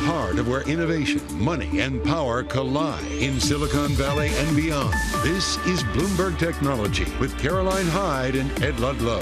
heart of where innovation, money, and power collide in Silicon Valley and beyond. This is Bloomberg Technology with Caroline Hyde and Ed Ludlow.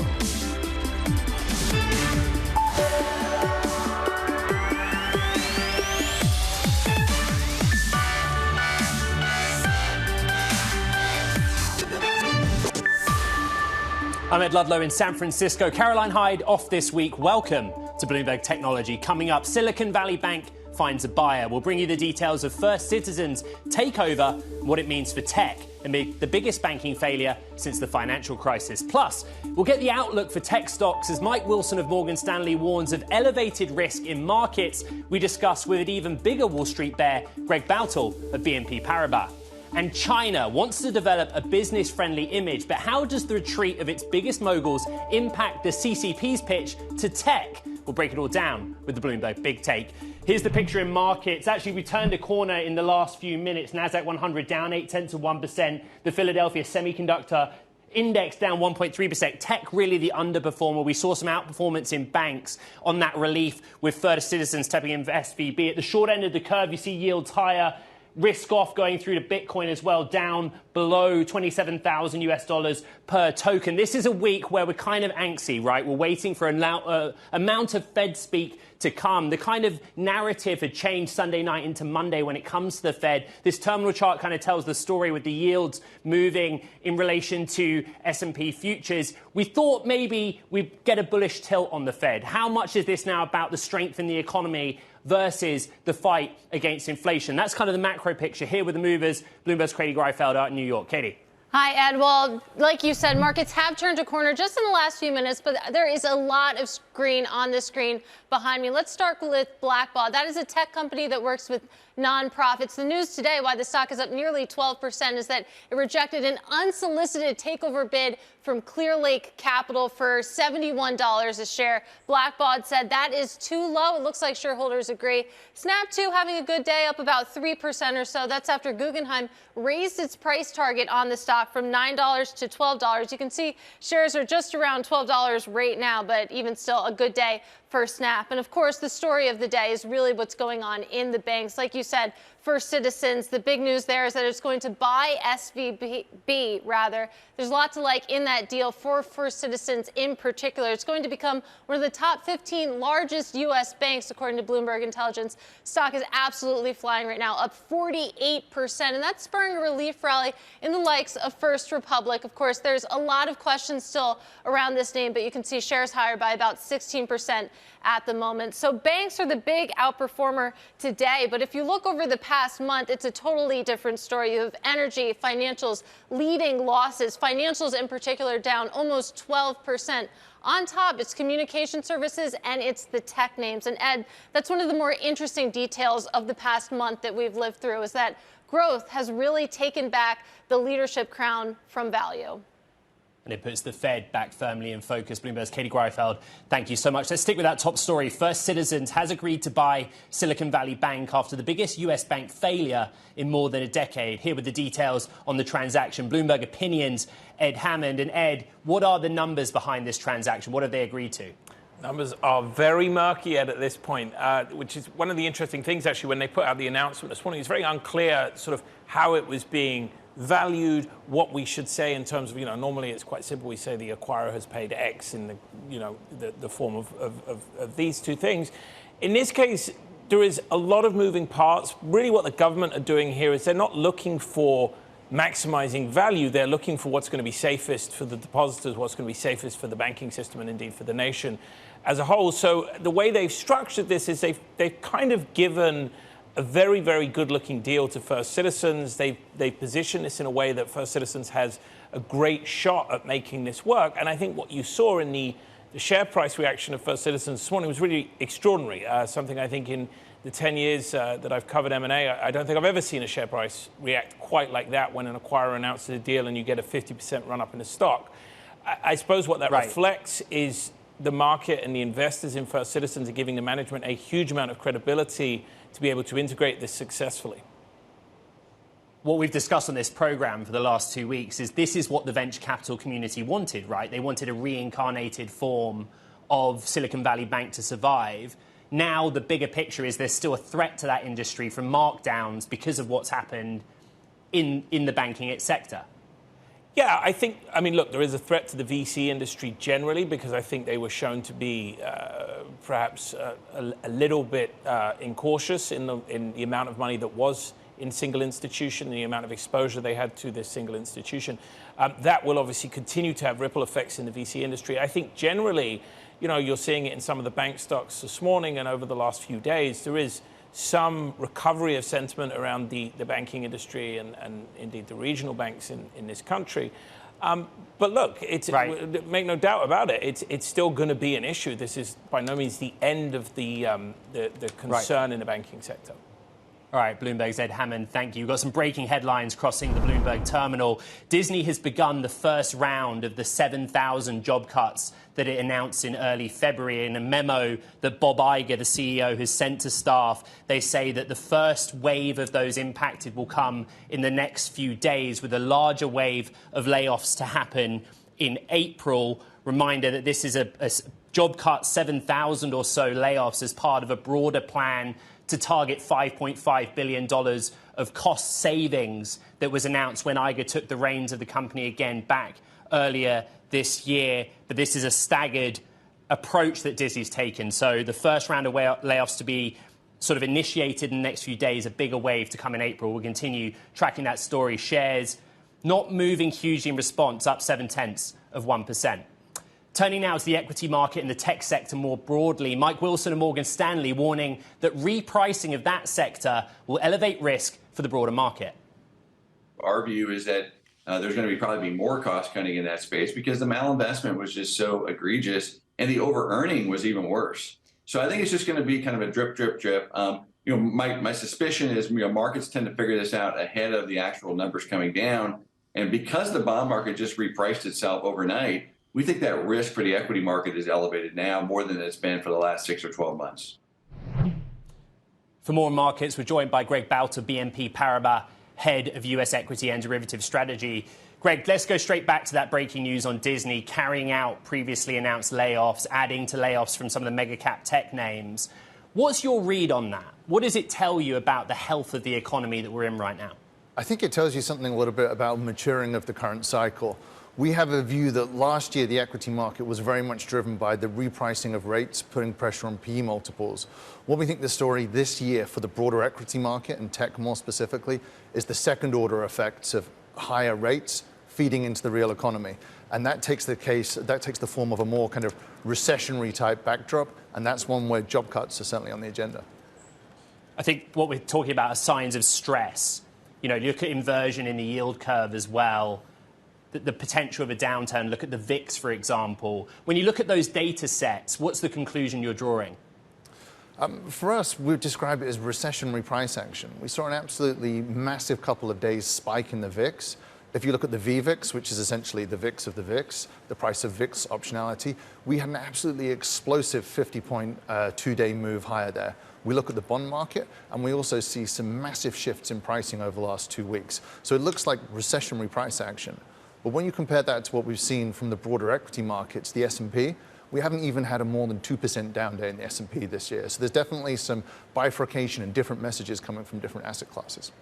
I'm Ed Ludlow in San Francisco. Caroline Hyde off this week. Welcome to Bloomberg Technology. Coming up, Silicon Valley Bank finds a buyer. We'll bring you the details of First Citizens' takeover, what it means for tech, and the biggest banking failure since the financial crisis. Plus, we'll get the outlook for tech stocks as Mike Wilson of Morgan Stanley warns of elevated risk in markets. We discuss with an even bigger Wall Street bear, Greg Boutle of BNP Paribas. And China wants to develop a business-friendly image, but how does the retreat of its biggest moguls impact the CCP's pitch to tech? We'll break it all down with the Bloomberg Big Take. Here's the picture in markets. Actually, we turned a corner in the last few minutes. Nasdaq 100 down 0.8%. The Philadelphia Semiconductor Index down 1.3%. Tech really the underperformer. We saw some outperformance in banks on that relief with First Citizens stepping in for SVB. At the short end of the curve, you see yields higher. Risk off going through to Bitcoin as well, down below 27,000 US dollars per token. This is a week where we're kind of angsty, right? We're waiting for an amount of Fed speak to come. The kind of narrative had changed Sunday night into Monday when it comes to the Fed. This terminal chart kind of tells the story with the yields moving in relation to S&P futures. We thought maybe we'd get a bullish tilt on the Fed. How much is this now about the strength in the economy versus the fight against inflation? That's kind of the macro picture here with the movers. Bloomberg's Katie Greifeld out in New York. Katie. Hi, Ed. Well, like you said, markets have turned a corner just in the last few minutes, but there is a lot of screen on the screen behind me. Let's start with Blackbaud. That is a tech company that works with nonprofits. The news today, why the stock is up nearly 12%, is that it rejected an unsolicited takeover bid from Clearlake Capital for $71 a share. Blackbaud said that is too low. It looks like shareholders agree. Snap, too, having a good day, up about 3% or so. That's after Guggenheim raised its price target on the stock from $9 to $12. You can see shares are just around $12 right now, but even still a good day for Snap. And of course, the story of the day is really what's going on in the banks. Like you said, First Citizens, the big news there is that it's going to buy SVB, rather. There's a lot to like in that deal for First Citizens in particular. It's going to become one of the top 15 largest U.S. banks, according to Bloomberg Intelligence. Stock is absolutely flying right now, up 48%. And that's spurring a relief rally in the likes of First Republic. Of course, there's a lot of questions still around this name, but you can see shares higher by about 16% at the moment. So banks are the big outperformer today. But if you look over the past month, it's a totally different story. You have energy, financials leading losses. Financials in particular down almost 12%. On top, it's communication services and it's the tech names. And Ed, that's one of the more interesting details of the past month that we've lived through, is that growth has really taken back the leadership crown from value. And it puts the Fed back firmly in focus. Bloomberg's Katie Greifeld, thank you so much. Let's stick with that top story. First Citizens has agreed to buy Silicon Valley Bank after the biggest U.S. bank failure in more than a decade. Here with the details on the transaction. Bloomberg Opinions, Ed Hammond. And Ed, what are the numbers behind this transaction? What have they agreed to? Numbers are very murky, Ed, at this point, which is one of the interesting things, actually, when they put out the announcement this morning. It's very unclear sort of how it was being valued, what we should say in terms of, normally it's quite simple. We say the acquirer has paid X in the form of these two things. In this case, there is a lot of moving parts. Really what the government are doing here is they're not looking for maximizing value. They're looking for what's going to be safest for the depositors, what's going to be safest for the banking system and indeed for the nation as a whole. So the way they've structured this is they've kind of given a very, very good-looking deal to First Citizens. They've positioned this in a way that First Citizens has a great shot at making this work. And I think what you saw in the share price reaction of First Citizens this morning was really extraordinary. Something I think in the 10 years that I've covered M&A, I don't think I've ever seen a share price react quite like that when an acquirer announces a deal and you get a 50% run-up in the stock. I suppose what that reflects is the market and the investors in First Citizens are giving the management a huge amount of credibility to be able to integrate this successfully. What we've discussed on this program for the last 2 weeks is this is what the venture capital community wanted, right? They wanted a reincarnated form of Silicon Valley Bank to survive. Now the bigger picture is there's still a threat to that industry from markdowns because of what's happened in the banking sector. Yeah, I mean, look, there is a threat to the VC industry generally because I think they were shown to be perhaps a little bit incautious in the amount of money that was in single institution, the amount of exposure they had to this single institution. That will obviously continue to have ripple effects in the VC industry. I think generally, you're seeing it in some of the bank stocks this morning and over the last few days. There is some recovery of sentiment around the banking industry and indeed the regional banks in this country. But look, make no doubt about it, it's still going to be an issue. This is by no means the end of the concern in the banking sector. All right, Bloomberg's Ed Hammond, thank you. We've got some breaking headlines crossing the Bloomberg terminal. Disney has begun the first round of the 7,000 job cuts that it announced in early February. In a memo that Bob Iger, the CEO, has sent to staff, they say that the first wave of those impacted will come in the next few days, with a larger wave of layoffs to happen in April. Reminder that this is a job cut, 7,000 or so layoffs as part of a broader plan to target $5.5 billion of cost savings that was announced when Iger took the reins of the company again back earlier this year. But this is a staggered approach that Disney's taken. So the first round of layoffs to be sort of initiated in the next few days, a bigger wave to come in April. We'll continue tracking that story. Shares not moving hugely in response, up 0.7%. Turning now to the equity market and the tech sector more broadly, Mike Wilson of Morgan Stanley warning that repricing of that sector will elevate risk for the broader market. Our view is that there's going to probably be more cost cutting in that space because the malinvestment was just so egregious and the over-earning was even worse. So I think it's just going to be kind of a drip, drip, drip. My suspicion is markets tend to figure this out ahead of the actual numbers coming down. And because the bond market just repriced itself overnight, we think that risk for the equity market is elevated now more than it's been for the last 6 or 12 months. For more markets, we're joined by Greg Bouter, BNP Paribas, head of US equity and derivative strategy. Greg, let's go straight back to that breaking news on Disney carrying out previously announced layoffs, adding to layoffs from some of the mega cap tech names. What's your read on that? What does it tell you about the health of the economy that we're in right now? I think it tells you something a little bit about maturing of the current cycle. We have a view that last year the equity market was very much driven by the repricing of rates, putting pressure on PE multiples. What we think the story this year for the broader equity market and tech more specifically is the second order effects of higher rates feeding into the real economy. And that takes the form of a more kind of recessionary type backdrop. And that's one where job cuts are certainly on the agenda. I think what we're talking about are signs of stress. You look at inversion in the yield curve as well. The potential of a downturn. Look at the VIX, for example. When you look at those data sets, what's the conclusion you're drawing? For us, we would describe it as recessionary price action. We saw an absolutely massive couple of days spike in the VIX. If you look at the VVIX, which is essentially the VIX of the VIX, the price of VIX optionality, we had an absolutely explosive 50-point two-day move higher there. We look at the bond market, and we also see some massive shifts in pricing over the last 2 weeks. So it looks like recessionary price action. But when you compare that to what we've seen from the broader equity markets, the S&P, we haven't even had a more than 2% down day in the S&P this year. So there's definitely some bifurcation and different messages coming from different asset classes.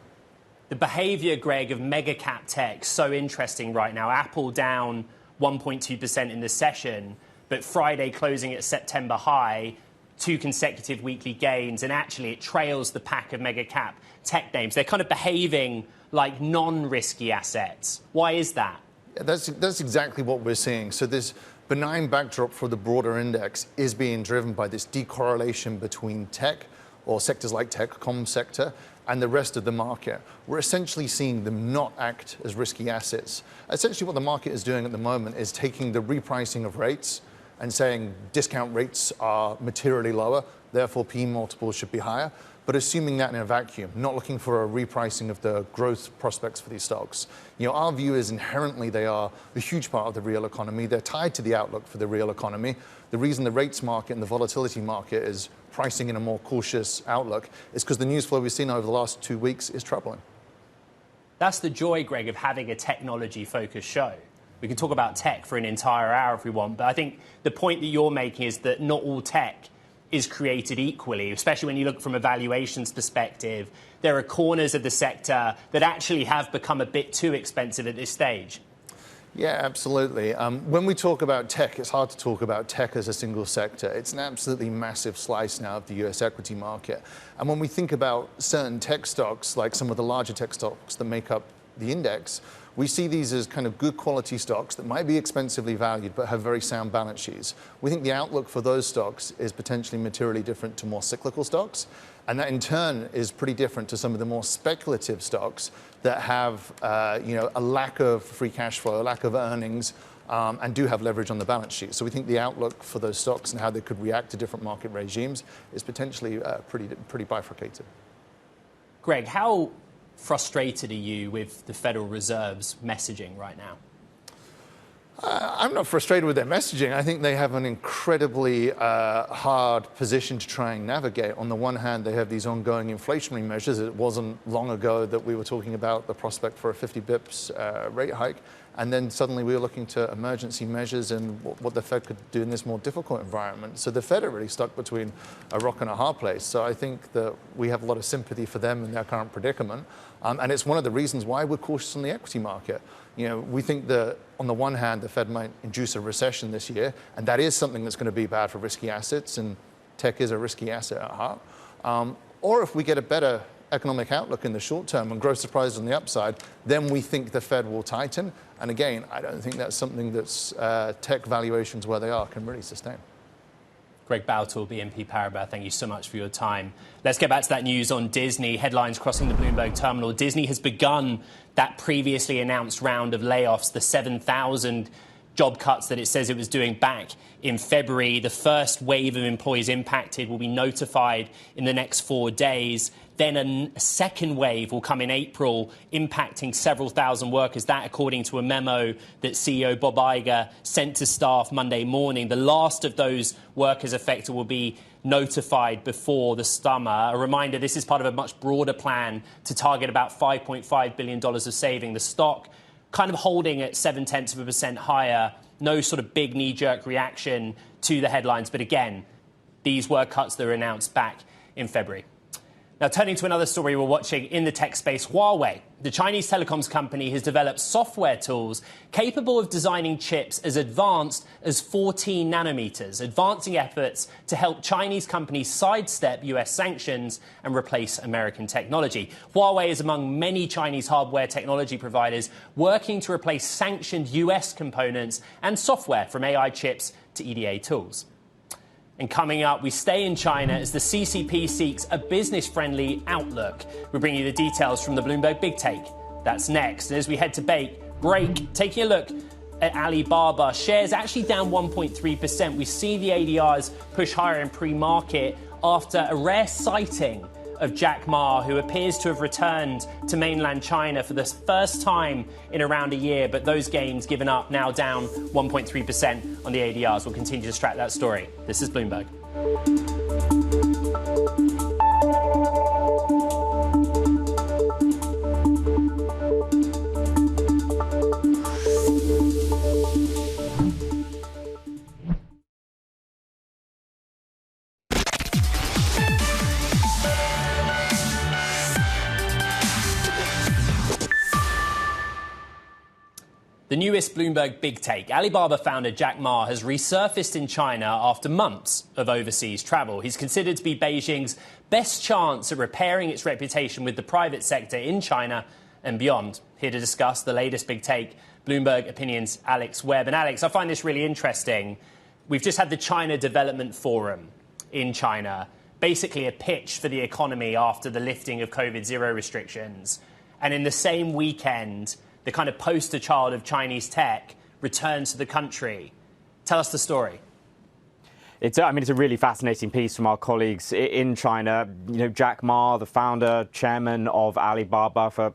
The behavior, Greg, of mega cap tech, so interesting right now. Apple down 1.2% in the session, but Friday closing at September high, 2 consecutive weekly gains, and actually it trails the pack of mega cap tech names. They're kind of behaving like non-risky assets. Why is that? That's exactly what we're seeing. So this benign backdrop for the broader index is being driven by this decorrelation between tech or sectors like tech, comms sector, and the rest of the market. We're essentially seeing them not act as risky assets. Essentially what the market is doing at the moment is taking the repricing of rates and saying discount rates are materially lower, therefore PE multiples should be higher, but assuming that in a vacuum, not looking for a repricing of the growth prospects for these stocks. Our view is inherently they are a huge part of the real economy. They're tied to the outlook for the real economy. The reason the rates market and the volatility market is pricing in a more cautious outlook is because the news flow we've seen over the last 2 weeks is troubling. That's the joy, Greg, of having a technology-focused show. We can talk about tech for an entire hour if we want, but I think the point that you're making is that not all tech is created equally, especially when you look from a valuations perspective. There are corners of the sector that actually have become a bit too expensive at this stage. Yeah, absolutely. When we talk about tech, it's hard to talk about tech as a single sector. It's an absolutely massive slice now of the US equity market. And when we think about certain tech stocks, like some of the larger tech stocks that make up the index, we see these as kind of good quality stocks that might be expensively valued but have very sound balance sheets. We think the outlook for those stocks is potentially materially different to more cyclical stocks. And that in turn is pretty different to some of the more speculative stocks that have a lack of free cash flow, a lack of earnings, and do have leverage on the balance sheet. So we think the outlook for those stocks and how they could react to different market regimes is potentially pretty bifurcated. Greg, how frustrated are you with the Federal Reserve's messaging right now? I'm not frustrated with their messaging. I think they have an incredibly hard position to try and navigate. On the one hand, they have these ongoing inflationary measures. It wasn't long ago that we were talking about the prospect for a 50 bips rate hike. And then suddenly we were looking to emergency measures and what the Fed could do in this more difficult environment. So the Fed are really stuck between a rock and a hard place. So I think that we have a lot of sympathy for them in their current predicament. And it's one of the reasons why we're cautious on the equity market. We think that on the one hand, the Fed might induce a recession this year, and that is something that's going to be bad for risky assets, and tech is a risky asset at heart. Or if we get a better economic outlook in the short term and growth surprises on the upside, then we think the Fed will tighten. And again, I don't think that's something that's tech valuations where they are can really sustain. Greg Boutle, BNP Paribas, thank you so much for your time. Let's get back to that news on Disney. Headlines crossing the Bloomberg terminal. Disney has begun that previously announced round of layoffs, the 7,000 job cuts that it says it was doing back in February. The first wave of employees impacted will be notified in the next 4 days. Then a second wave will come in April, impacting several thousand workers. That, according to a memo that CEO Bob Iger sent to staff Monday morning. The last of those workers affected will be notified before the summer. A reminder, this is part of a much broader plan to target about $5.5 billion of saving. The stock kind of holding at 0.7% higher. No sort of big knee-jerk reaction to the headlines. But again, these were cuts that were announced back in February. Now, turning to another story we're watching in the tech space, Huawei, the Chinese telecoms company, has developed software tools capable of designing chips as advanced as 14 nanometers, advancing efforts to help Chinese companies sidestep US sanctions and replace American technology. Huawei is among many Chinese hardware technology providers working to replace sanctioned US components and software from AI chips to EDA tools. And coming up, we stay in China as the CCP seeks a business-friendly outlook. We bring you the details from the Bloomberg Big Take. That's next. And as we head to break, taking a look at Alibaba, shares actually down 1.3%. We see the ADRs push higher in pre-market after a rare sighting of Jack Ma, who appears to have returned to mainland China for the first time in around a year. But those gains given up, now down 1.3% on the ADRs. We'll continue to track that story. This is Bloomberg. The newest Bloomberg Big Take. Alibaba founder Jack Ma has resurfaced in China after months of overseas travel. He's considered to be Beijing's best chance at repairing its reputation with the private sector in China and beyond. Here to discuss the latest Big Take, Bloomberg Opinion's Alex Webb. And Alex, I find this really interesting. We've just had the China Development Forum in China, basically a pitch for the economy after the lifting of COVID-0 restrictions. And in the same weekend, the kind of poster child of Chinese tech returns to the country. Tell us the story. It's a really fascinating piece from our colleagues in China. Jack Ma, the founder, chairman of Alibaba for,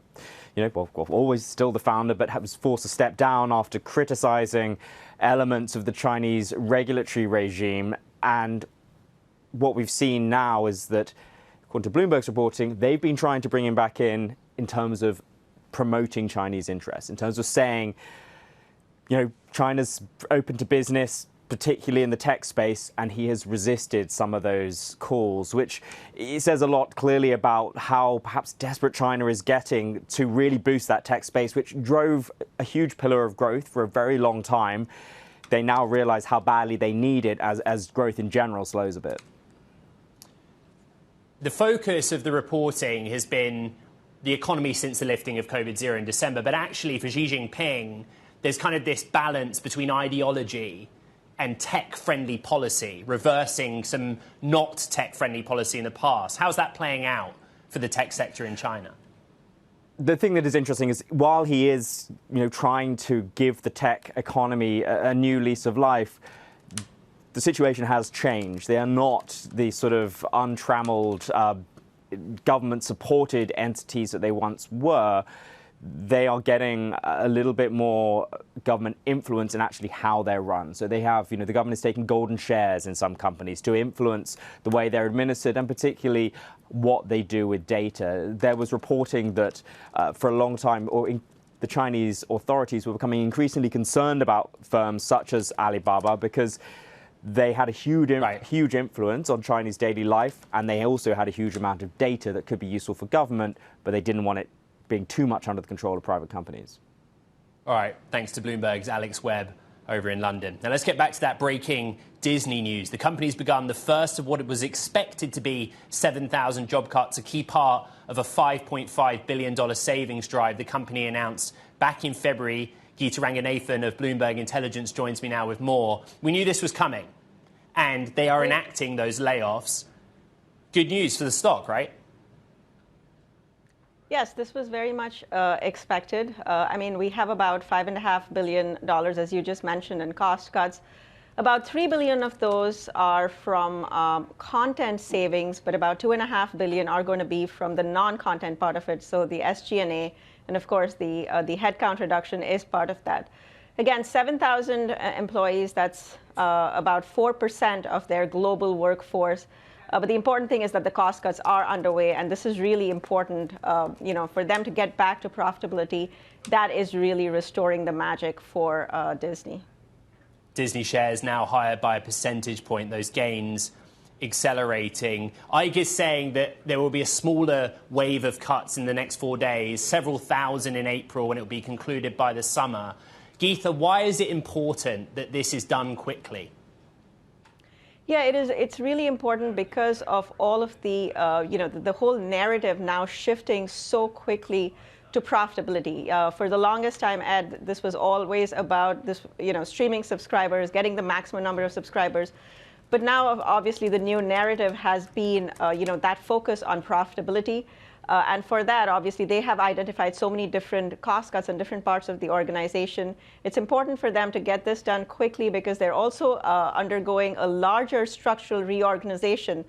always still the founder, but was forced to step down after criticizing elements of the Chinese regulatory regime. And what we've seen now is that, according to Bloomberg's reporting, they've been trying to bring him back in terms of promoting Chinese interests, in terms of saying, China's open to business, particularly in the tech space, and he has resisted some of those calls, which it says a lot clearly about how perhaps desperate China is getting to really boost that tech space, which drove a huge pillar of growth for a very long time. They now realize how badly they need it as growth in general slows a bit. The focus of the reporting has been the economy since the lifting of COVID-0 in December. But actually, for Xi Jinping, there's kind of this balance between ideology and tech-friendly policy, reversing some not tech-friendly policy in the past. How's that playing out for the tech sector in China? The thing that is interesting is while he is, trying to give the tech economy a new lease of life, the situation has changed. They are not the sort of untrammeled government-supported entities that they once were. They are getting a little bit more government influence in actually how they're run. So they have, the government is taking golden shares in some companies to influence the way they're administered and particularly what they do with data. There was reporting that for a long time, the Chinese authorities were becoming increasingly concerned about firms such as Alibaba because they had a huge influence on Chinese daily life, and they also had a huge amount of data that could be useful for government, but they didn't want it being too much under the control of private companies. All right, thanks to Bloomberg's Alex Webb over in London. Now let's get back to that breaking Disney news. The company's begun the first of what it was expected to be 7,000 job cuts, a key part of a $5.5 billion savings drive the company announced back in February. Geeta Ranganathan of Bloomberg Intelligence joins me now with more. We knew this was coming, and they are enacting those layoffs. Good news for the stock, right? Yes, this was very much expected. We have about $5.5 billion, as you just mentioned, in cost cuts. About $3 billion of those are from content savings, but about $2.5 billion are going to be from the non-content part of it, so the SG&A, and of course the headcount reduction is part of that. Again, 7,000 employees, that's about 4% of their global workforce. But the important thing is that the cost cuts are underway, and this is really important, for them to get back to profitability. That is really restoring the magic for Disney. Disney shares now higher by a percentage point, those gains accelerating. Ike is saying that there will be a smaller wave of cuts in the next 4 days, several thousand in April when it will be concluded by the summer. Geeta, why is it important that this is done quickly? Yeah, it is. It's really important because of all of the, the whole narrative now shifting so quickly to profitability. For the longest time, Ed, this was always about this, streaming subscribers, getting the maximum number of subscribers. But now, obviously, the new narrative has been, that focus on profitability. And for that, obviously, they have identified so many different cost cuts in different parts of the organization. It's important for them to get this done quickly because they're also undergoing a larger structural reorganization.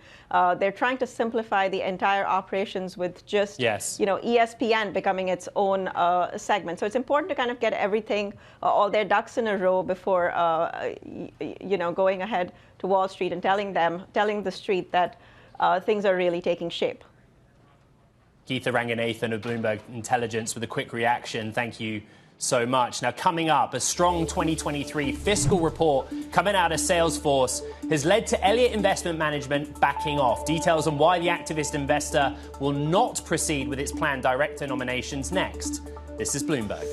They're trying to simplify the entire operations with just, ESPN becoming its own segment. So it's important to kind of get everything, all their ducks in a row before, going ahead to Wall Street and telling the street that things are really taking shape. Geeta Ranganathan of Bloomberg Intelligence with a quick reaction. Thank you so much. Now, coming up, a strong 2023 fiscal report coming out of Salesforce has led to Elliott Investment Management backing off. Details on why the activist investor will not proceed with its planned director nominations next. This is Bloomberg.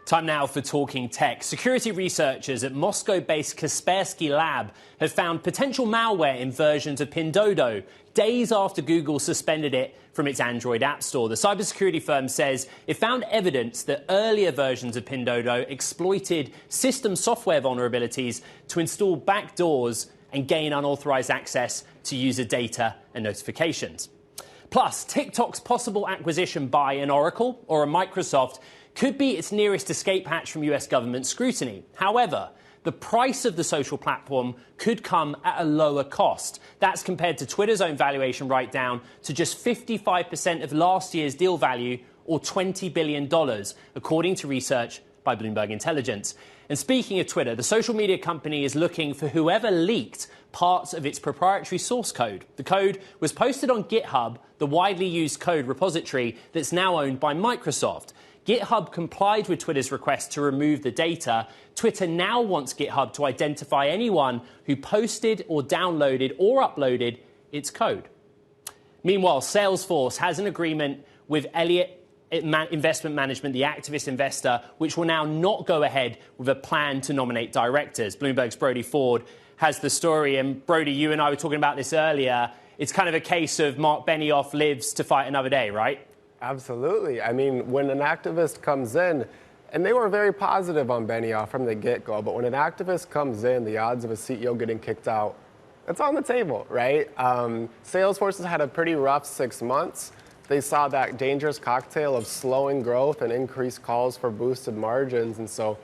Time now for Talking Tech. Security researchers at Moscow-based Kaspersky Lab have found potential malware in versions of Pindodo days after Google suspended it from its Android App Store. The cybersecurity firm says it found evidence that earlier versions of Pindodo exploited system software vulnerabilities to install backdoors and gain unauthorized access to user data and notifications. Plus, TikTok's possible acquisition by an Oracle or a Microsoft could be its nearest escape hatch from US government scrutiny. However, the price of the social platform could come at a lower cost. That's compared to Twitter's own valuation write-down to just 55% of last year's deal value, or $20 billion, according to research by Bloomberg Intelligence. And speaking of Twitter, the social media company is looking for whoever leaked parts of its proprietary source code. The code was posted on GitHub, the widely used code repository that's now owned by Microsoft. GitHub complied with Twitter's request to remove the data. Twitter now wants GitHub to identify anyone who posted or downloaded or uploaded its code. Meanwhile, Salesforce has an agreement with Elliott Investment Management, the activist investor, which will now not go ahead with a plan to nominate directors. Bloomberg's Brody Ford has the story. And Brody, you and I were talking about this earlier. It's kind of a case of Mark Benioff lives to fight another day, right? Absolutely. I mean, when an activist comes in, and they were very positive on Benioff from the get-go, but when an activist comes in, the odds of a CEO getting kicked out, it's on the table, right? Salesforce has had a pretty rough 6 months. They saw that dangerous cocktail of slowing growth and increased calls for boosted margins. And so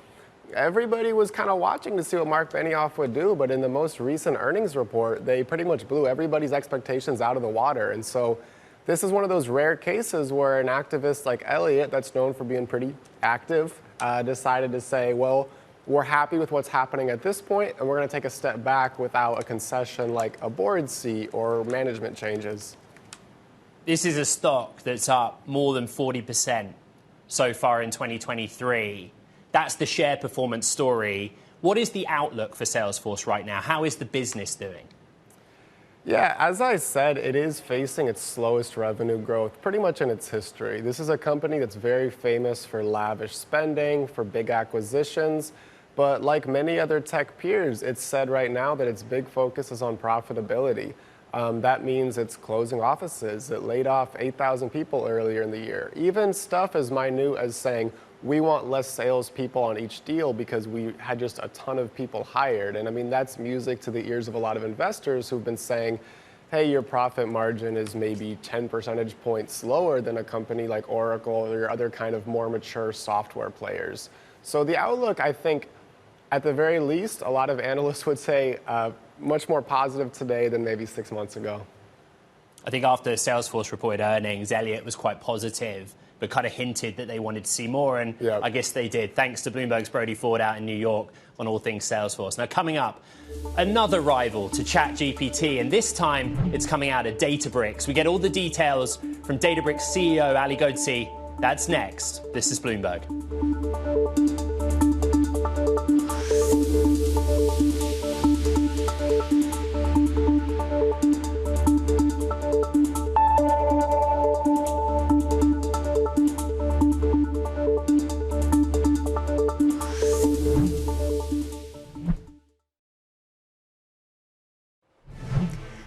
everybody was kind of watching to see what Mark Benioff would do. But in the most recent earnings report, they pretty much blew everybody's expectations out of the water. And so this is one of those rare cases where an activist like Elliott, that's known for being pretty active, decided to say, well, we're happy with what's happening at this point, and we're going to take a step back without a concession like a board seat or management changes. This is a stock that's up more than 40% so far in 2023. That's the share performance story. What is the outlook for Salesforce right now? How is the business doing? Yeah, as I said, it is facing its slowest revenue growth pretty much in its history. This is a company that's very famous for lavish spending, for big acquisitions. But like many other tech peers, it's said right now that its big focus is on profitability. That means it's closing offices. It laid off 8,000 people earlier in the year. Even stuff as minute as saying, we want less salespeople on each deal because we had just a ton of people hired. And I mean, that's music to the ears of a lot of investors who've been saying, hey, your profit margin is maybe 10 percentage points lower than a company like Oracle or your other kind of more mature software players. So the outlook, I think, at the very least, a lot of analysts would say much more positive today than maybe 6 months ago. I think after Salesforce reported earnings, Elliott was quite positive, but kind of hinted that they wanted to see more, and yeah. I guess they did, thanks to Bloomberg's Brody Ford out in New York on all things Salesforce. Now, coming up, another rival to ChatGPT, and this time it's coming out of Databricks. We get all the details from Databricks CEO Ali Ghodsi. That's next. This is Bloomberg.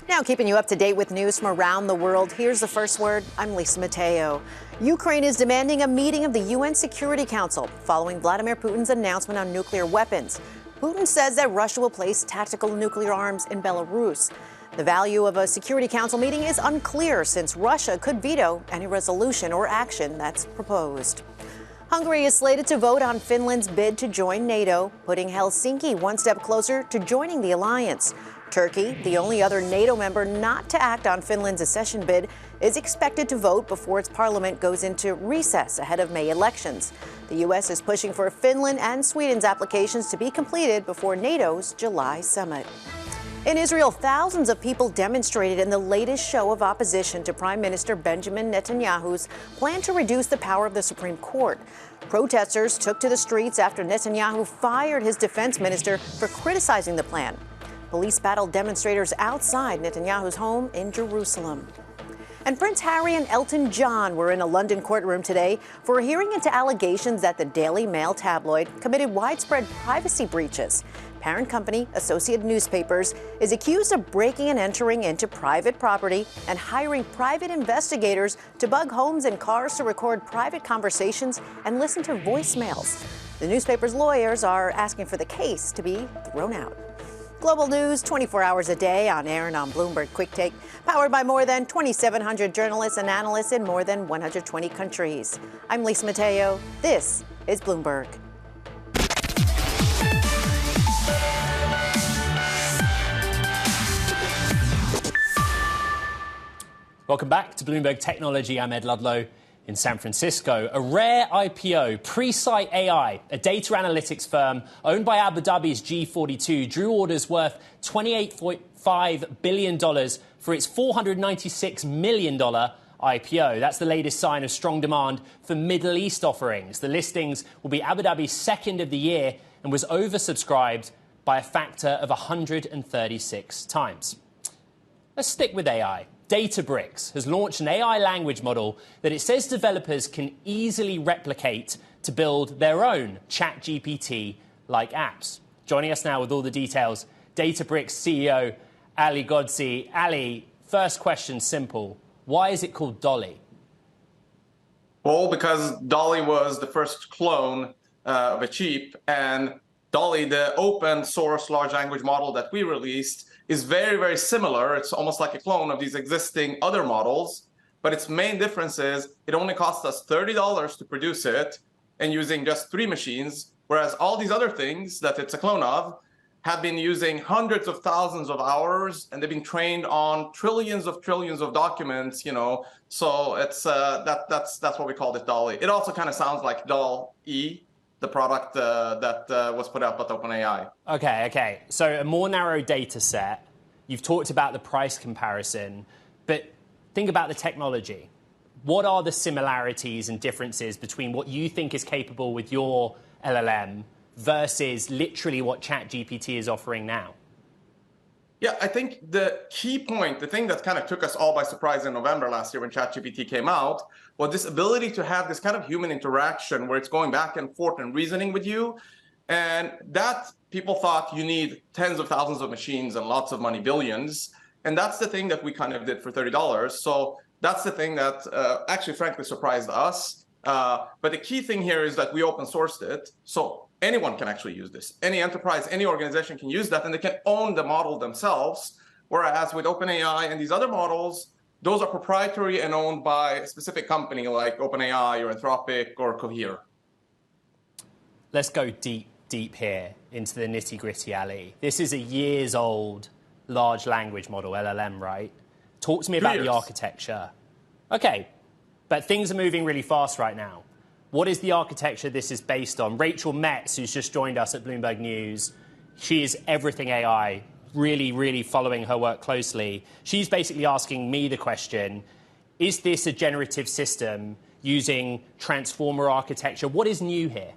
Now, keeping you up to date with news from around the world, here's the first word. I'm Lisa Mateo. Ukraine is demanding a meeting of the UN Security Council following Vladimir Putin's announcement on nuclear weapons. Putin says that Russia will place tactical nuclear arms in Belarus. The value of a Security Council meeting is unclear since Russia could veto any resolution or action that's proposed. Hungary is slated to vote on Finland's bid to join NATO, putting Helsinki one step closer to joining the alliance. Turkey, the only other NATO member not to act on Finland's accession bid, is expected to vote before its parliament goes into recess ahead of May elections. The U.S. is pushing for Finland and Sweden's applications to be completed before NATO's July summit. In Israel, thousands of people demonstrated in the latest show of opposition to Prime Minister Benjamin Netanyahu's plan to reduce the power of the Supreme Court. Protesters took to the streets after Netanyahu fired his defense minister for criticizing the plan. Police battled demonstrators outside Netanyahu's home in Jerusalem. And Prince Harry and Elton John were in a London courtroom today for a hearing into allegations that the Daily Mail tabloid committed widespread privacy breaches. Parent company Associated Newspapers is accused of breaking and entering into private property and hiring private investigators to bug homes and cars to record private conversations and listen to voicemails. The newspaper's lawyers are asking for the case to be thrown out. Global news 24 hours a day on air and on Bloomberg Quick Take, powered by more than 2,700 journalists and analysts in more than 120 countries. I'm Lisa Mateo. This is Bloomberg. Welcome back to Bloomberg Technology. I'm Ed Ludlow. in San Francisco. A rare IPO, Presight AI, a data analytics firm owned by Abu Dhabi's G42, drew orders worth $28.5 billion for its $496 million IPO. That's the latest sign of strong demand for Middle East offerings. The listings will be Abu Dhabi's second of the year and was oversubscribed by a factor of 136 times. Let's stick with AI. Databricks has launched an AI language model that it says developers can easily replicate to build their own ChatGPT-like apps. Joining us now with all the details, Databricks CEO Ali Ghodsi. Ali, first question, simple. Why is it called Dolly? Well, because Dolly was the first clone of a chip, and Dolly, the open source large language model that we released, is very, very similar. It's almost like a clone of these existing other models, but its main difference is it only costs us $30 to produce it and using just 3 machines, whereas all these other things that it's a clone of have been using hundreds of thousands of hours, and they've been trained on trillions of documents, so it's that's what we called it, Dolly. It also kind of sounds like Doll-E, the product that was put out by OpenAI. Okay. So a more narrow data set. You've talked about the price comparison, but think about the technology. What are the similarities and differences between what you think is capable with your LLM versus literally what ChatGPT is offering now? Yeah, I think the key point, the thing that kind of took us all by surprise in November last year when ChatGPT came out, was this ability to have this kind of human interaction where it's going back and forth and reasoning with you. And that people thought you need tens of thousands of machines and lots of money, billions. And that's the thing that we kind of did for $30. So that's the thing that actually, frankly, surprised us. But the key thing here is that we open sourced it. So anyone can actually use this. Any enterprise, any organization can use that, and they can own the model themselves. Whereas with OpenAI and these other models, those are proprietary and owned by a specific company like OpenAI or Anthropic or Cohere. Let's go deep here into the nitty-gritty, Ali. This is a years-old large language model, LLM, right? Talk to me about the architecture. Okay, but things are moving really fast right now. What is the architecture this is based on? Rachel Metz, who's just joined us at Bloomberg News, she is everything AI, really following her work closely. She's basically asking me the question, is this a generative system using transformer architecture? What is new here?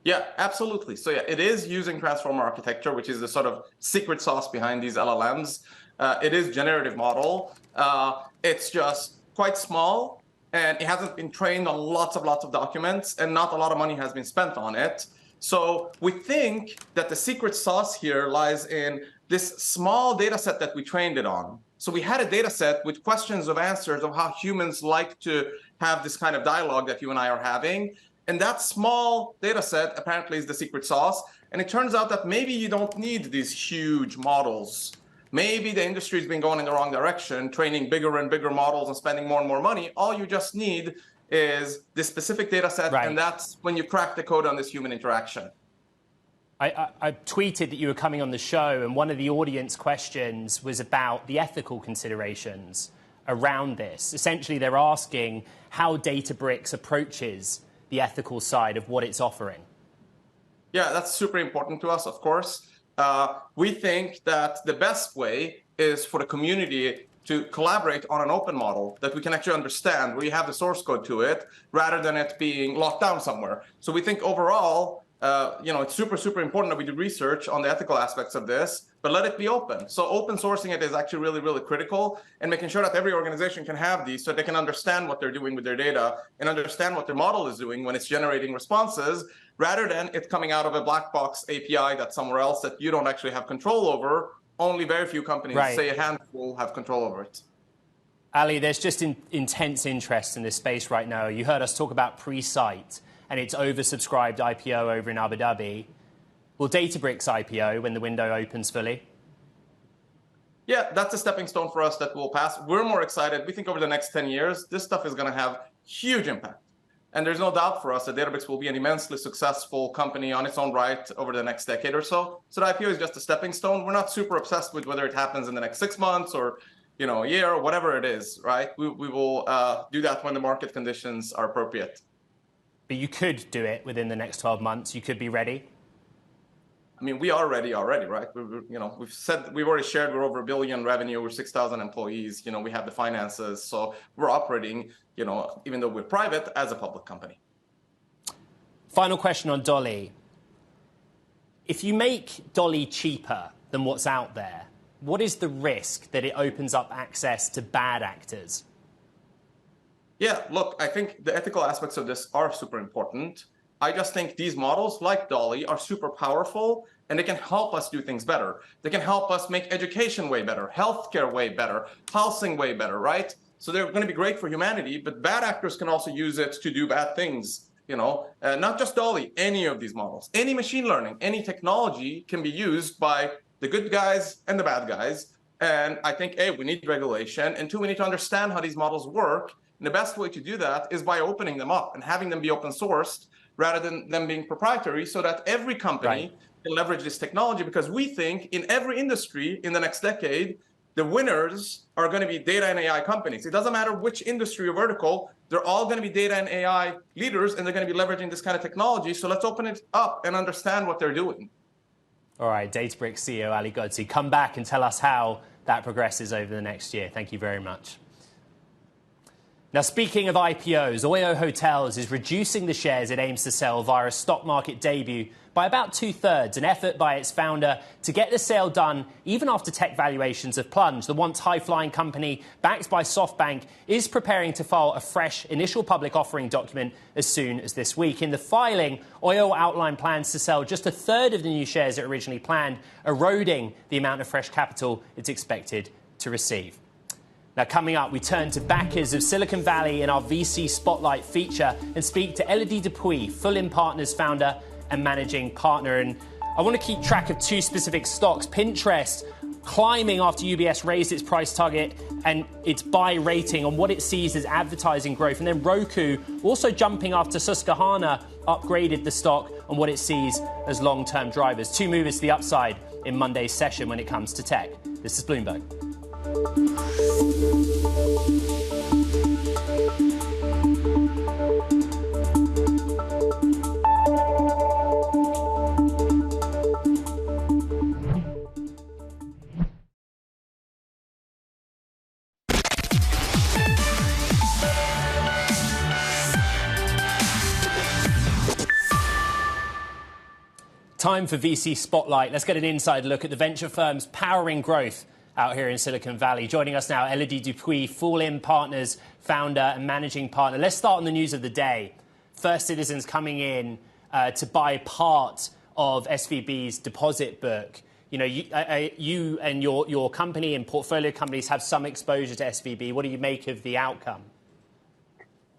Yeah, absolutely. So yeah, it is using transformer architecture, which is the sort of secret sauce behind these LLMs. It is generative model. It's just quite small, and it hasn't been trained on lots of documents, and not a lot of money has been spent on it. So we think that the secret sauce here lies in this small data set that we trained it on. So we had a data set with questions of answers of how humans like to have this kind of dialogue that you and I are having. And that small data set apparently is the secret sauce. And it turns out that maybe you don't need these huge models. Maybe the industry has been going in the wrong direction, training bigger and bigger models and spending more and more money. All you just need is this specific data set, and that's when you crack the code on this human interaction. I tweeted that you were coming on the show, and one of the audience questions was about the ethical considerations around this. Essentially, they're asking how Databricks approaches the ethical side of what it's offering. Yeah, that's super important to us, of course. We think that the best way is for the community to collaborate on an open model that we can actually understand, where you have the source code to it, rather than it being locked down somewhere. So we think overall, it's super important that we do research on the ethical aspects of this, but let it be open. So open sourcing it is actually really critical, and making sure that every organization can have these so they can understand what they're doing with their data and understand what their model is doing when it's generating responses, rather than it coming out of a black box API that's somewhere else that you don't actually have control over. Only very few companies, say a handful, have control over it. Ali, there's just intense interest in this space right now. You heard us talk about Presight and its oversubscribed IPO over in Abu Dhabi. Will Databricks IPO when the window opens fully? Yeah, that's a stepping stone for us that will pass. We're more excited. We think over the next 10 years, this stuff is going to have huge impact. And there's no doubt for us that Databricks will be an immensely successful company on its own right over the next decade or so. So the IPO is just a stepping stone. We're not super obsessed with whether it happens in the next 6 months or a year or whatever it is, right? We will do that when the market conditions are appropriate. But you could do it within the next 12 months. You could be ready. I mean, we are ready already, right? We've already shared we're over $1 billion revenue, we're 6,000 employees. We have the finances, so we're operating, even though we're private, as a public company. Final question on Dolly. If you make Dolly cheaper than what's out there, what is the risk that it opens up access to bad actors? Yeah, look, I think the ethical aspects of this are super important. I just think these models, like Dolly, are super powerful, and they can help us do things better. They can help us make education way better, healthcare way better, housing way better, right? So they're going to be great for humanity, but bad actors can also use it to do bad things. Not just Dolly, any of these models, any machine learning, any technology can be used by the good guys and the bad guys. And I think, A, we need regulation, and 2, we need to understand how these models work. And the best way to do that is by opening them up and having them be open sourced rather than them being proprietary, so that every company can leverage this technology. Because we think in every industry in the next decade, the winners are going to be data and AI companies. It doesn't matter which industry or vertical, they're all going to be data and AI leaders, and they're going to be leveraging this kind of technology. So let's open it up and understand what they're doing. All right, Databricks CEO Ali Ghodsi, come back and tell us how that progresses over the next year. Thank you very much. Now, speaking of IPOs, Oyo Hotels is reducing the shares it aims to sell via a stock market debut by about 2/3, an effort by its founder to get the sale done even after tech valuations have plunged. The once high-flying company, backed by SoftBank, is preparing to file a fresh initial public offering document as soon as this week. In the filing, Oyo outlined plans to sell just 1/3 of the new shares it originally planned, eroding the amount of fresh capital it's expected to receive. Now, coming up, we turn to backers of Silicon Valley in our VC Spotlight feature and speak to Elodie Dupuis, Fulham Partners founder and managing partner. And I want to keep track of 2 specific stocks. Pinterest climbing after UBS raised its price target and its buy rating on what it sees as advertising growth. And then Roku also jumping after Susquehanna upgraded the stock on what it sees as long-term drivers. 2 movers to the upside in Monday's session when it comes to tech. This is Bloomberg. Time for VC Spotlight. Let's get an inside look at the venture firms powering growth out here in Silicon Valley. Joining us now, Elodie Dupuis, Fulham Partners founder and managing partner. Let's start on the news of the day. First Citizens coming in to buy part of SVB's deposit book. You and your company and portfolio companies have some exposure to SVB. What do you make of the outcome?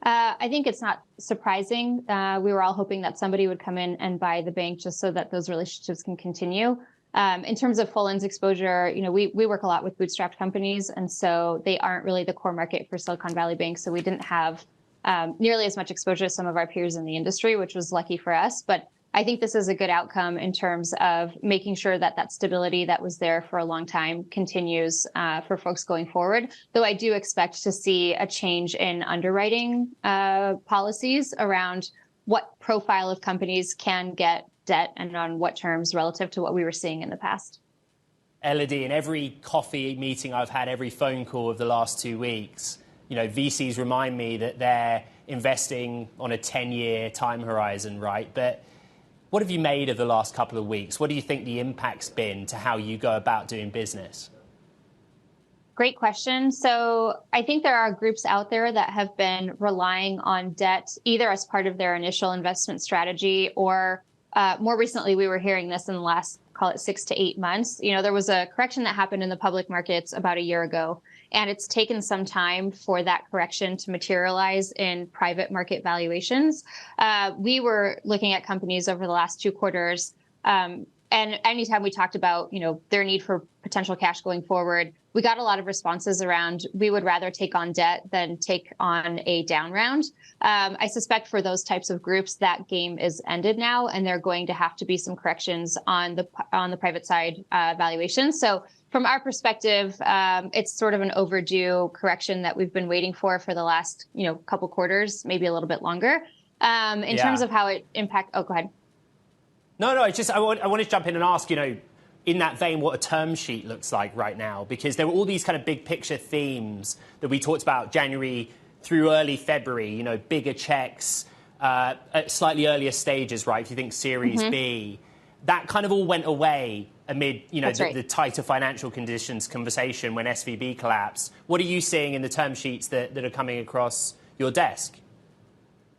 I think it's not surprising. We were all hoping that somebody would come in and buy the bank just so that those relationships can continue. In terms of Fulham's exposure, we work a lot with bootstrapped companies, and so they aren't really the core market for Silicon Valley Bank. So we didn't have nearly as much exposure as some of our peers in the industry, which was lucky for us. But I think this is a good outcome in terms of making sure that that stability that was there for a long time continues for folks going forward. Though I do expect to see a change in underwriting policies around what profile of companies can get debt and on what terms relative to what we were seeing in the past. Elodie, in every coffee meeting I've had, every phone call of the last 2 weeks, VCs remind me that they're investing on a 10-year time horizon, right? But what have you made of the last couple of weeks? What do you think the impact's been to how you go about doing business? Great question. So I think there are groups out there that have been relying on debt either as part of their initial investment strategy or more recently, we were hearing this in the last, call it 6 to 8 months. There was a correction that happened in the public markets about a year ago, and it's taken some time for that correction to materialize in private market valuations. We were looking at companies over the last 2 quarters, and anytime we talked about, their need for potential cash going forward, we got a lot of responses around we would rather take on debt than take on a down round. I suspect for those types of groups, that game is ended now, and there are going to have to be some corrections on the private side valuations. So from our perspective, it's sort of an overdue correction that we've been waiting for the last, couple quarters, maybe a little bit longer. In terms of how it impacts, go ahead. No, I want to jump in and ask, in that vein, what a term sheet looks like right now, because there were all these kind of big picture themes that we talked about January through early February, bigger checks at slightly earlier stages, right? If you think Series B, that kind of all went away amid, the tighter financial conditions conversation when SVB collapsed. What are you seeing in the term sheets that are coming across your desk?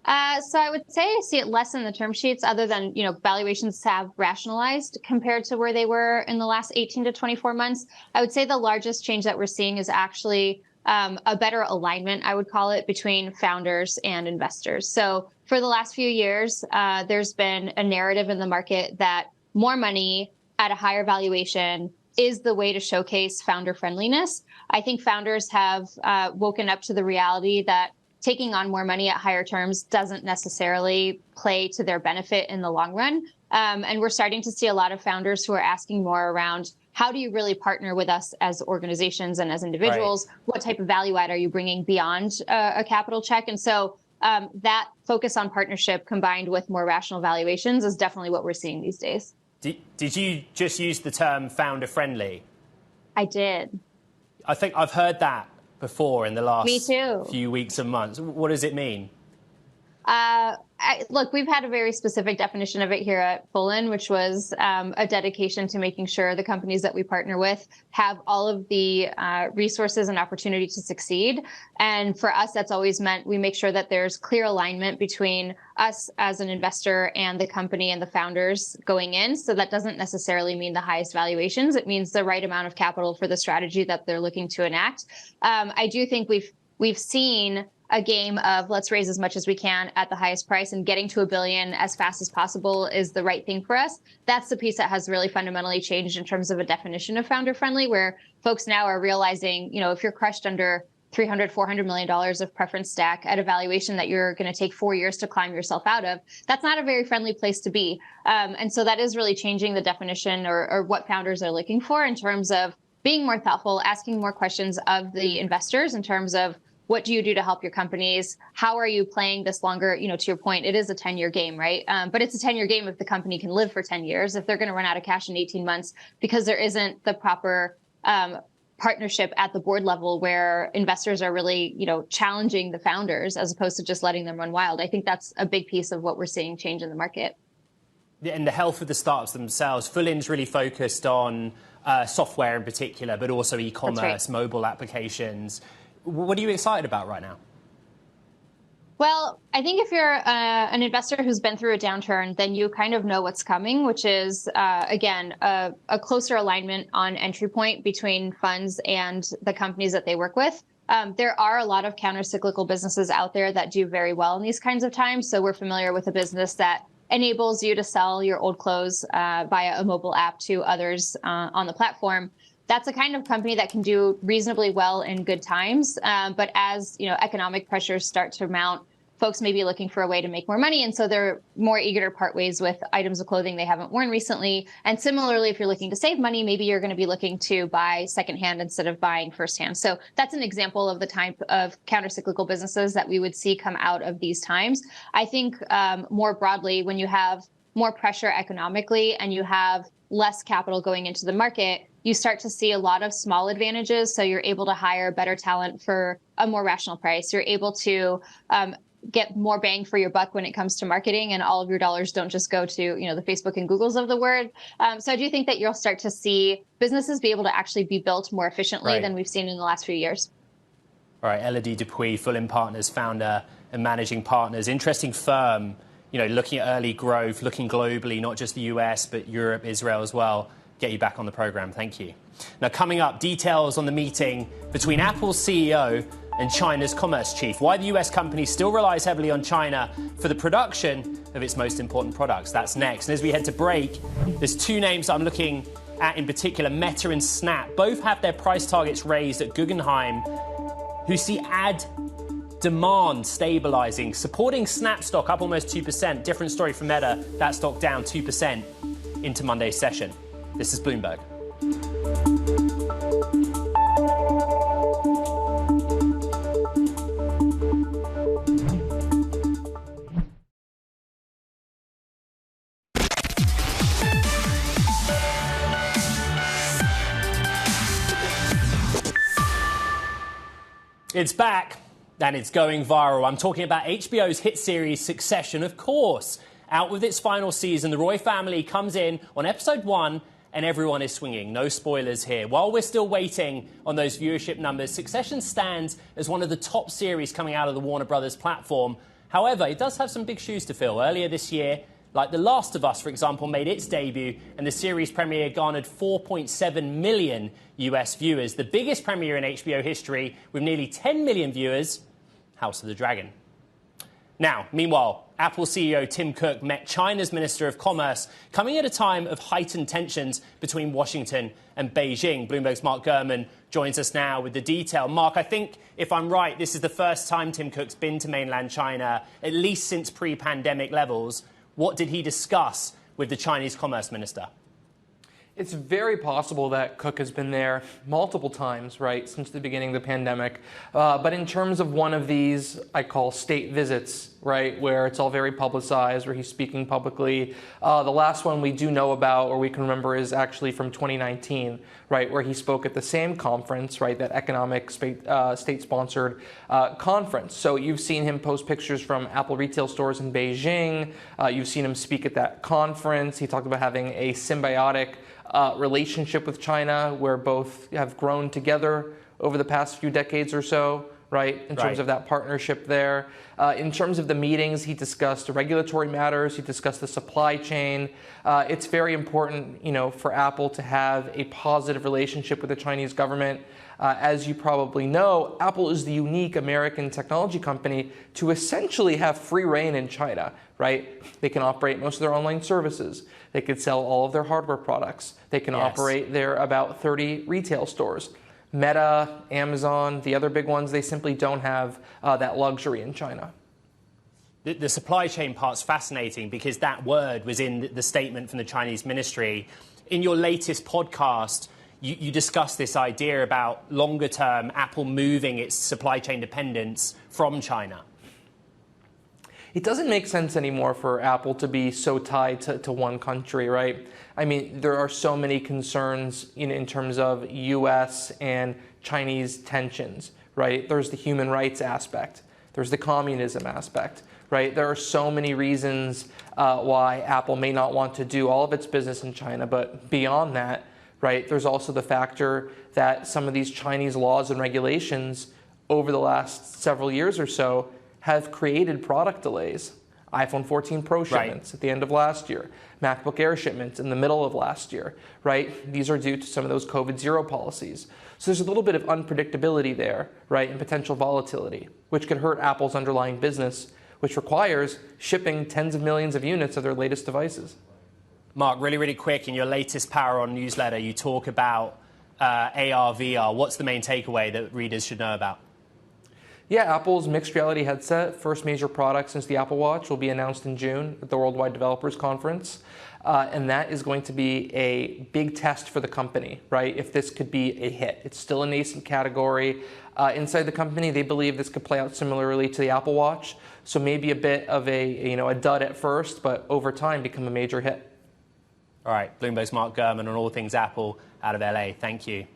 So I would say I see it less in the term sheets, other than, valuations have rationalized compared to where they were in the last 18 to 24 months. I would say the largest change that we're seeing is actually a better alignment, I would call it, between founders and investors. So for the last few years, there's been a narrative in the market that more money at a higher valuation is the way to showcase founder friendliness. I think founders have woken up to the reality that taking on more money at higher terms doesn't necessarily play to their benefit in the long run. And we're starting to see a lot of founders who are asking more around, how do you really partner with us as organizations and as individuals? Right. What type of value add are you bringing beyond a capital check? And so that focus on partnership combined with more rational valuations is definitely what we're seeing these days. Did you just use the term founder friendly? I did. I think I've heard that before in the last few weeks and months. What does it mean? Look, we've had a very specific definition of it here at Fullen, which was a dedication to making sure the companies that we partner with have all of the resources and opportunity to succeed. And for us, that's always meant we make sure that there's clear alignment between us as an investor and the company and the founders going in. So that doesn't necessarily mean the highest valuations. It means the right amount of capital for the strategy that they're looking to enact. I do think we've seen a game of let's raise as much as we can at the highest price, and getting to $1 billion as fast as possible is the right thing for us. That's the piece that has really fundamentally changed in terms of a definition of founder friendly, where folks now are realizing, if you're crushed under $300, $400 million of preference stack at a valuation that you're going to take 4 years to climb yourself out of, that's not a very friendly place to be. And so that is really changing the definition or what founders are looking for in terms of being more thoughtful, asking more questions of the investors in terms of, what do you do to help your companies? How are you playing this longer? To your point, it is a 10-year game, right? But it's a 10-year game if the company can live for 10 years. If they're going to run out of cash in 18 months because there isn't the proper partnership at the board level where investors are really, challenging the founders as opposed to just letting them run wild. I think that's a big piece of what we're seeing change in the market. Yeah, and the health of the startups themselves. Fullen's really focused on software in particular, but also e-commerce, mobile applications. What are you excited about right now? Well, I think if you're an investor who's been through a downturn, then you kind of know what's coming, which is, again, a closer alignment on entry point between funds and the companies that they work with. There are a lot of counter-cyclical businesses out there that do very well in these kinds of times. So we're familiar with a business that enables you to sell your old clothes via a mobile app to others on the platform. That's a kind of company that can do reasonably well in good times. But as economic pressures start to mount, folks may be looking for a way to make more money. And so they're more eager to part ways with items of clothing they haven't worn recently. And similarly, if you're looking to save money, maybe you're going to be looking to buy secondhand instead of buying firsthand. So that's an example of the type of countercyclical businesses that we would see come out of these times. I think more broadly, when you have more pressure economically and you have less capital going into the market, you start to see a lot of small advantages. So you're able to hire better talent for a more rational price. You're able to get more bang for your buck when it comes to marketing, and all of your dollars don't just go to the Facebook and Googles of the world. So I do think that you'll start to see businesses be able to actually be built more efficiently than we've seen in the last few years. All right, Elodie Dupuis, Fullen Partners founder and managing partners. Interesting firm, looking at early growth, looking globally, not just the US, but Europe, Israel as well. Get you back on the program. Thank you. Now, coming up, details on the meeting between Apple's CEO and China's commerce chief. Why the US company still relies heavily on China for the production of its most important products. That's next. And as we head to break, there's two names I'm looking at in particular, Meta and Snap. Both have their price targets raised at Guggenheim, who see ad demand stabilizing, supporting Snap stock up almost 2%. Different story for Meta, that stock down 2% into Monday's session. This is Bloomberg. It's back, and it's going viral. I'm talking about HBO's hit series Succession, of course. Out with its final season, the Roy family comes in on episode 1, and everyone is swinging. No spoilers here. While we're still waiting on those viewership numbers, Succession stands as one of the top series coming out of the Warner Brothers platform. However, it does have some big shoes to fill. Earlier this year, like The Last of Us, for example, made its debut, and the series premiere garnered 4.7 million US viewers. The biggest premiere in HBO history, with nearly 10 million viewers, House of the Dragon. Now, meanwhile, Apple CEO Tim Cook met China's Minister of Commerce, coming at a time of heightened tensions between Washington and Beijing. Bloomberg's Mark Gurman joins us now with the detail. Mark, I think, if I'm right, this is the first time Tim Cook's been to mainland China, at least since pre-pandemic levels. What did he discuss with the Chinese Commerce Minister? It's very possible that Cook has been there multiple times, right, since the beginning of the pandemic. But in terms of one of these, I call state visits, right, where it's all very publicized, where he's speaking publicly. The last one we do know about, or we can remember, is actually from 2019, right, where he spoke at the same conference, right, that economic state-sponsored conference. So you've seen him post pictures from Apple retail stores in Beijing. You've seen him speak at that conference. He talked about having a symbiotic relationship with China, where both have grown together over the past few decades or so, right, in terms of that partnership there. In terms of the meetings, he discussed regulatory matters, he discussed the supply chain. It's very important, you know, for Apple to have a positive relationship with the Chinese government. As you probably know, Apple is the unique American technology company to essentially have free reign in China, right? They can operate most of their online services. They could sell all of their hardware products. They can operate their about 30 retail stores. Meta, Amazon, the other big ones, they simply don't have that luxury in China. The supply chain part's fascinating because that word was in the statement from the Chinese ministry. In your latest podcast, you discussed this idea about longer term Apple moving its supply chain dependence from China. It doesn't make sense anymore for Apple to be so tied to one country, right? I mean, there are so many concerns in terms of U.S. and Chinese tensions, right? There's the human rights aspect. There's the communism aspect, right? There are so many reasons why Apple may not want to do all of its business in China, but beyond that, right, there's also the factor that some of these Chinese laws and regulations over the last several years or so have created product delays. iPhone 14 Pro shipments at the end of last year, MacBook Air shipments in the middle of last year, right? These are due to some of those COVID-0 policies. So there's a little bit of unpredictability there, right, and potential volatility, which could hurt Apple's underlying business, which requires shipping tens of millions of units of their latest devices. Mark, really quick, in your latest Power On newsletter, you talk about AR, VR. What's the main takeaway that readers should know about? Yeah, Apple's mixed reality headset, first major product since the Apple Watch, will be announced in June at the Worldwide Developers Conference. And that is going to be a big test for the company, right? If this could be a hit. It's still a nascent category. Inside the company, they believe this could play out similarly to the Apple Watch. So maybe a bit of a dud at first, but over time become a major hit. All right, Bloomberg's Mark Gurman on all things Apple out of LA. Thank you.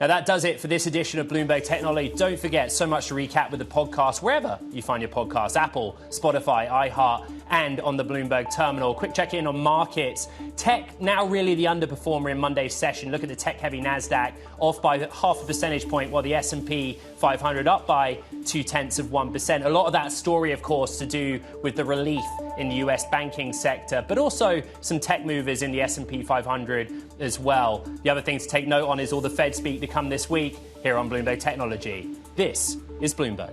Now, that does it for this edition of Bloomberg Technology. Don't forget, so much to recap with the podcast, wherever you find your podcasts, Apple, Spotify, iHeart, and on the Bloomberg terminal. Quick check-in on markets. Tech, now really the underperformer in Monday's session. Look at the tech-heavy NASDAQ, off by half a percentage point, while the S&P 500 up by 0.2%. A lot of that story, of course, to do with the relief in the US banking sector, but also some tech movers in the S&P 500 as well. The other thing to take note on is all the Fed speak to come this week here on Bloomberg Technology. This is Bloomberg.